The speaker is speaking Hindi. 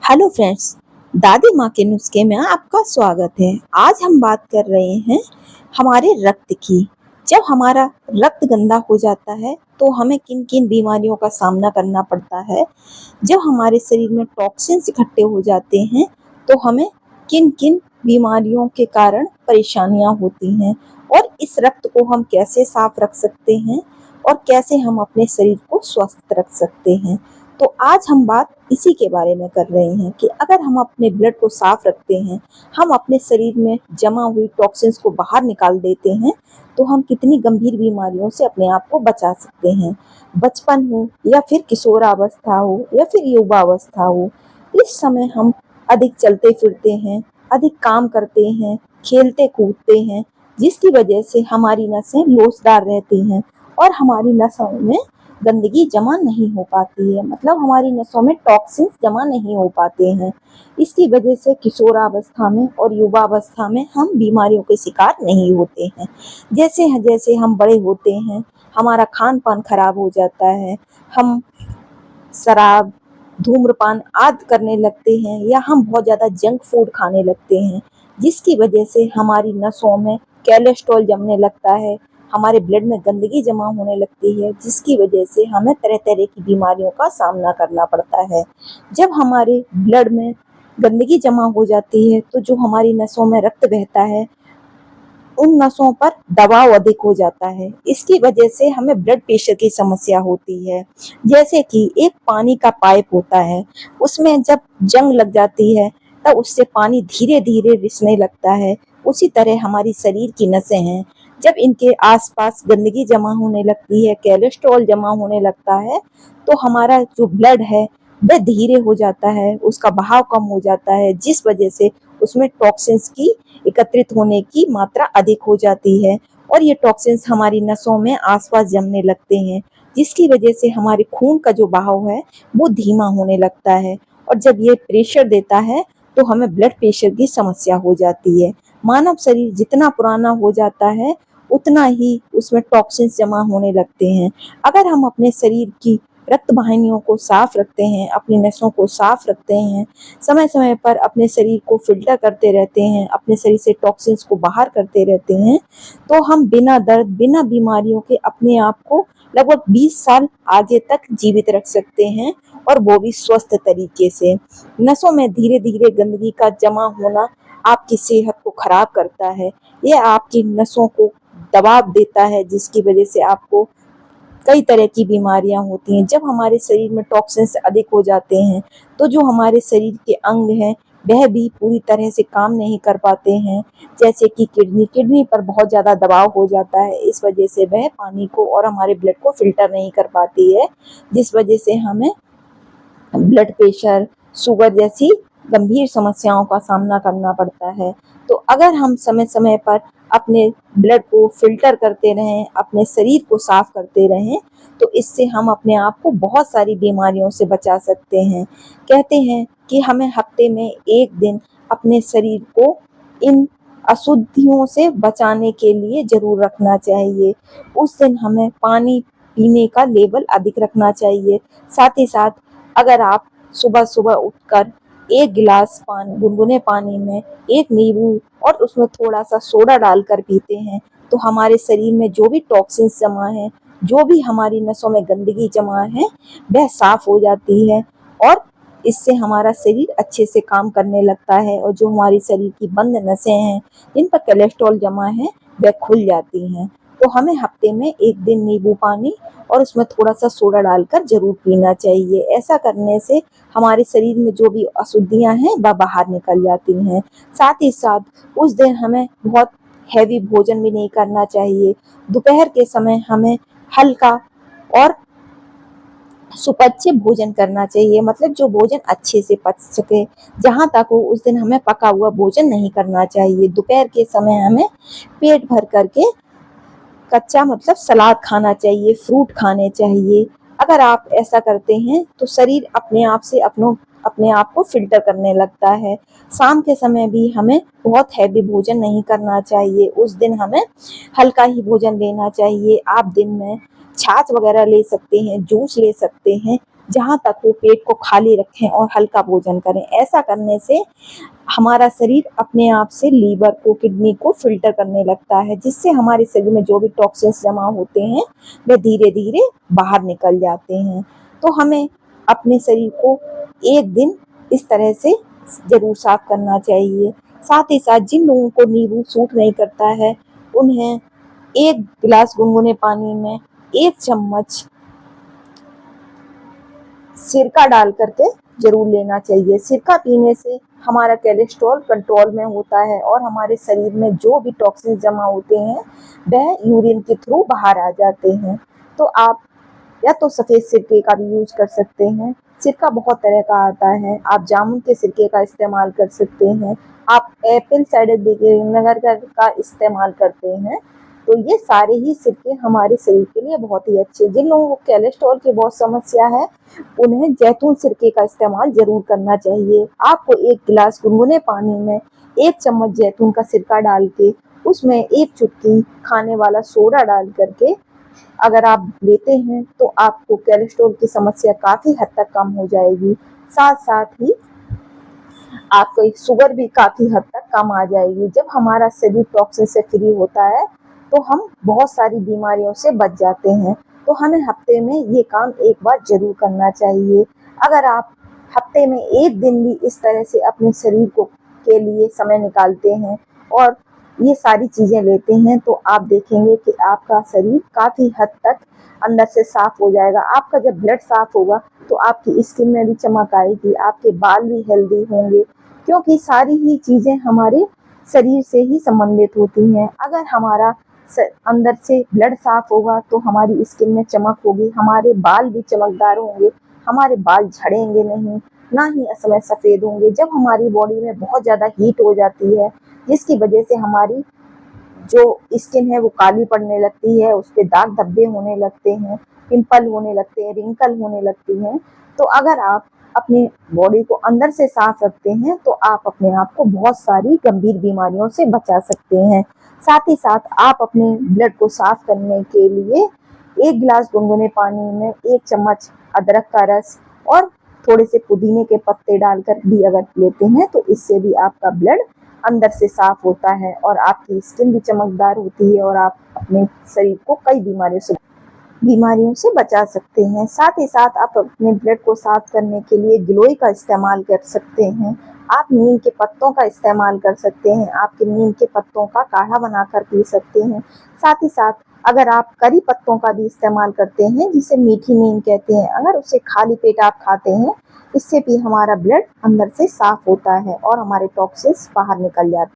हेलो फ्रेंड्स, दादी माँ के नुस्खे में आपका स्वागत है। आज हम बात कर रहे हैं हमारे रक्त की। जब हमारा रक्त गंदा हो जाता है तो हमें किन किन बीमारियों का सामना करना पड़ता है। जब हमारे शरीर में टॉक्सिन्स इकट्ठे हो जाते हैं तो हमें किन किन बीमारियों के कारण परेशानियां होती हैं और इस रक्त को हम कैसे साफ रख सकते हैं और कैसे हम अपने शरीर को स्वस्थ रख सकते हैं। तो आज हम बात इसी के बारे में कर रहे हैं कि अगर हम अपने ब्लड को साफ रखते हैं, हम अपने शरीर में जमा हुई टॉक्सिन्स को बाहर निकाल देते हैं, तो हम कितनी गंभीर बीमारियों से अपने आप को बचा सकते हैं। बचपन हो या फिर किशोरावस्था हो या फिर युवावस्था हो, इस समय हम अधिक चलते फिरते हैं, अधिक काम करते हैं, खेलते कूदते हैं, जिसकी वजह से हमारी नसें लोचदार रहती हैं और हमारी नसों में गंदगी जमा नहीं हो पाती है, मतलब हमारी नसों में टॉक्सिन्स जमा नहीं हो पाते हैं। इसकी वजह से किशोरावस्था में और युवावस्था में हम बीमारियों के शिकार नहीं होते हैं। जैसे जैसे हम बड़े होते हैं, हमारा खान पान खराब हो जाता है, हम शराब, धूम्रपान आदि करने लगते हैं या हम बहुत ज़्यादा जंक फूड खाने लगते हैं, जिसकी वजह से हमारी नसों में कोलेस्ट्रॉल जमने लगता है, हमारे ब्लड में गंदगी जमा होने लगती है, जिसकी वजह से हमें तरह तरह की बीमारियों का सामना करना पड़ता है। जब हमारे ब्लड में गंदगी जमा हो जाती है तो जो हमारी नसों में रक्त बहता है, उन नसों पर दबाव अधिक हो जाता है। इसकी वजह से हमें ब्लड प्रेशर की समस्या होती है। जैसे कि एक पानी का पाइप होता है, उसमें जब जंग लग जाती है तब उससे पानी धीरे धीरे रिसने लगता है। उसी तरह हमारी शरीर की नसें हैं, जब इनके आसपास गंदगी जमा होने लगती है, कोलेस्ट्रॉल जमा होने लगता है, तो हमारा जो ब्लड है वह धीरे हो जाता है, उसका बहाव कम हो जाता है, जिस वजह से उसमें टॉक्सिन्स की एकत्रित होने की मात्रा अधिक हो जाती है और ये टॉक्सिन्स हमारी नसों में आसपास जमने लगते हैं, जिसकी वजह से हमारे खून का जो बहाव है वो धीमा होने लगता है और जब ये प्रेशर देता है तो हमें ब्लड प्रेशर की समस्या हो जाती है। मानव शरीर जितना पुराना हो जाता है उतना ही उसमें टॉक्सिन्स जमा होने लगते हैं। अगर हम अपने शरीर की रक्त वाहिनियों को साफ रखते हैं, अपनी नसों को साफ रखते हैं, समय समय पर अपने शरीर को फिल्टर करते रहते हैं, अपने शरीर से टॉक्सिन्स को बाहर करते रहते हैं, तो हम बिना दर्द, बिना बीमारियों के अपने आप को लगभग 20 साल आगे तक जीवित रख सकते हैं और वो भी स्वस्थ तरीके से। नसों में धीरे धीरे गंदगी का जमा होना आपकी सेहत को खराब करता है। ये आपकी नसों को दबाव देता है, जिसकी वजह से आपको कई तरह की बीमारियां होती हैं। जब हमारे शरीर में टॉक्सिन्स अधिक हो जाते हैं तो जो हमारे शरीर के अंग हैं वह भी पूरी तरह से काम नहीं कर पाते हैं। जैसे कि किडनी पर बहुत ज़्यादा दबाव हो जाता है, इस वजह से वह पानी को और हमारे ब्लड को फिल्टर नहीं कर पाती है, जिस वजह से हमें ब्लड प्रेशर, शुगर जैसी गंभीर समस्याओं का सामना करना पड़ता है। तो अगर हम समय समय पर अपने ब्लड को फिल्टर करते रहें, अपने शरीर को साफ करते रहें, तो इससे हम अपने आप को बहुत सारी बीमारियों से बचा सकते हैं। कहते हैं कि हमें हफ्ते में एक दिन अपने शरीर को इन अशुद्धियों से बचाने के लिए जरूर रखना चाहिए। उस दिन हमें पानी पीने का लेवल अधिक रखना चाहिए। साथ ही साथ अगर आप सुबह सुबह उठकर एक गिलास पानी, गुनगुने पानी में एक नींबू और उसमें थोड़ा सा सोडा डालकर पीते हैं, तो हमारे शरीर में जो भी टॉक्सिन्स जमा है, जो भी हमारी नसों में गंदगी जमा है, वह साफ हो जाती है और इससे हमारा शरीर अच्छे से काम करने लगता है और जो हमारी शरीर की बंद नसें हैं, जिन पर कोलेस्ट्रॉल जमा है, वह खुल जाती हैं। तो हमें हफ्ते में एक दिन नींबू पानी और उसमें थोड़ा सा सोडा डालकर जरूर पीना चाहिए। ऐसा करने से हमारे शरीर में जो भी अशुद्धियां हैं वह बाहर निकल जाती हैं। साथ ही साथ उस दिन हमें बहुत हैवी भोजन भी नहीं करना चाहिए। दोपहर के समय हमें हल्का और सुपच्य भोजन करना चाहिए, मतलब जो भोजन अच्छे से पच सके। जहाँ तक हो उस दिन हमें पका हुआ भोजन नहीं करना चाहिए। दोपहर के समय हमें पेट भर करके कच्चा मतलब सलाद खाना चाहिए, फ्रूट खाने चाहिए। अगर आप ऐसा करते हैं तो शरीर अपने आप को फिल्टर करने लगता है। शाम के समय भी हमें बहुत हैवी भोजन नहीं करना चाहिए। उस दिन हमें हल्का ही भोजन लेना चाहिए। आप दिन में छाछ वगैरह ले सकते हैं, जूस ले सकते हैं, जहाँ तक हो पेट को खाली रखें और हल्का भोजन करें। ऐसा करने से हमारा शरीर अपने आप से लीवर को, किडनी को फ़िल्टर करने लगता है, जिससे हमारे शरीर में जो भी टॉक्सिन्स जमा होते हैं, वे धीरे-धीरे बाहर निकल जाते हैं। तो हमें अपने शरीर को एक दिन इस तरह से ज़रूर साफ करना चाहिए। साथ ही साथ जिन लोगों को नींबू सूट नहीं करता है, उन्हें 1 गिलास गुनगुने पानी में 1 चम्मच सिरका डाल करके ज़रूर लेना चाहिए। सिरका पीने से हमारा कोलेस्ट्रॉल कंट्रोल में होता है और हमारे शरीर में जो भी टॉक्सिन जमा होते हैं, वह यूरिन के थ्रू बाहर आ जाते हैं। तो आप या तो सफ़ेद सिरके का भी यूज़ कर सकते हैं। सिरका बहुत तरह का आता है। आप जामुन के सिरके का इस्तेमाल कर सकते हैं। आप एप्पल साइडर विनेगर का इस्तेमाल करते हैं। तो ये सारे ही सिरके हमारे शरीर के लिए बहुत ही अच्छे। जिन लोगों को कोलेस्ट्रॉल की बहुत समस्या है, उन्हें जैतून सिरके का इस्तेमाल ज़रूर करना चाहिए। आपको 1 गिलास गुनगुने पानी में 1 चम्मच जैतून का सिरका डाल के उसमें 1 चुटकी खाने वाला सोडा डाल करके अगर आप लेते हैं तो आपको कोलेस्ट्रॉल की समस्या काफ़ी हद तक कम हो जाएगी। साथ-साथ ही आपकी शुगर भी काफ़ी हद तक कम आ जाएगी। जब हमारा शरीर टॉक्सिन से फ्री होता है, तो हम बहुत सारी बीमारियों से बच जाते हैं। तो हमें हफ्ते में ये काम एक बार ज़रूर करना चाहिए। अगर आप हफ्ते में 1 दिन भी इस तरह से अपने शरीर को के लिए समय निकालते हैं और ये सारी चीज़ें लेते हैं, तो आप देखेंगे कि आपका शरीर काफ़ी हद तक अंदर से साफ हो जाएगा। आपका जब ब्लड साफ होगा, तो आपकी स्किन में भी चमक आएगी, आपके बाल भी हेल्दी होंगे, क्योंकि सारी ही चीज़ें हमारे शरीर से ही संबंधित होती हैं। अगर हमारा अंदर से ब्लड साफ होगा, तो हमारी स्किन में चमक होगी, हमारे बाल भी चमकदार होंगे, हमारे बाल झड़ेंगे नहीं, ना ही असमय सफ़ेद होंगे। जब हमारी बॉडी में बहुत ज़्यादा हीट हो जाती है, जिसकी वजह से हमारी जो स्किन है वो काली पड़ने लगती है, उस पे दाग धब्बे होने लगते हैं, पिंपल होने लगते हैं, रिंकल होने लगती हैं। तो अगर आप अपनी बॉडी को अंदर से साफ रखते हैं, तो आप अपने आप को बहुत सारी गंभीर बीमारियों से बचा सकते हैं। साथ ही साथ आप अपने ब्लड को साफ करने के लिए 1 गिलास गुनगुने पानी में 1 चम्मच अदरक का रस और थोड़े से पुदीने के पत्ते डालकर भी अगर लेते हैं, तो इससे भी आपका ब्लड अंदर से साफ होता है और आपकी स्किन भी चमकदार होती है और आप अपने शरीर को कई बीमारियों से बचा सकते हैं। साथ ही साथ आप अपने ब्लड को साफ करने के लिए गिलोय का इस्तेमाल कर सकते हैं। आप नीम के पत्तों का इस्तेमाल कर सकते हैं। आपके नीम के पत्तों का काढ़ा बनाकर पी सकते हैं। साथ ही साथ अगर आप करी पत्तों का भी इस्तेमाल करते हैं, जिसे मीठी नीम कहते हैं, अगर उसे खाली पेट आप खाते हैं, इससे भी हमारा ब्लड अंदर से साफ होता है और हमारे टॉक्सिन्स बाहर निकल जाते हैं।